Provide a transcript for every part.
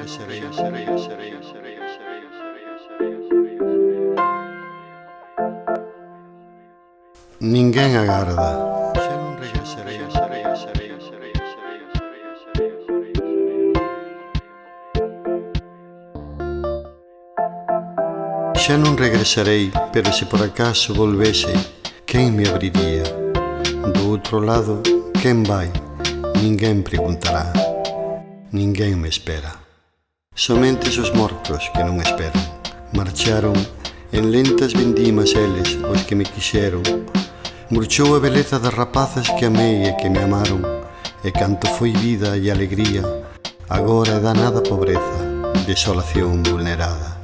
regresarei. Ninguén agarda. Xa non regresarei. Xa non regresarei, pero se por acaso volvese, quen me abriría? Do outro lado, quen vai? Ninguén preguntará. Ninguén me espera. Somente os mortos que non esperan. Marcharon en lentas vindimas eles, os que me quixeron. Murchou a beleza das rapazas que amei e que me amaron. E canto foi vida e alegría, agora é danada pobreza, desolación vulnerada.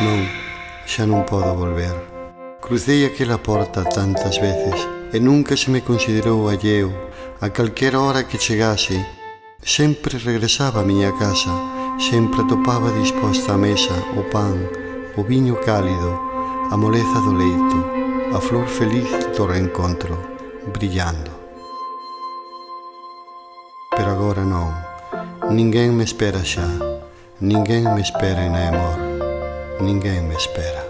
Non, xa non podo volver. Crucei aquela porta tantas veces e nunca se me considerou alleo. A calquera hora que chegase, sempre regresaba á miña casa, sempre atopaba disposta a mesa o pan, o viño cálido, a moleza do leito, a flor feliz do reencontro, brillando. Pero agora non, ninguén me espera xa, ninguén me espera en amor. Ninguén me espera.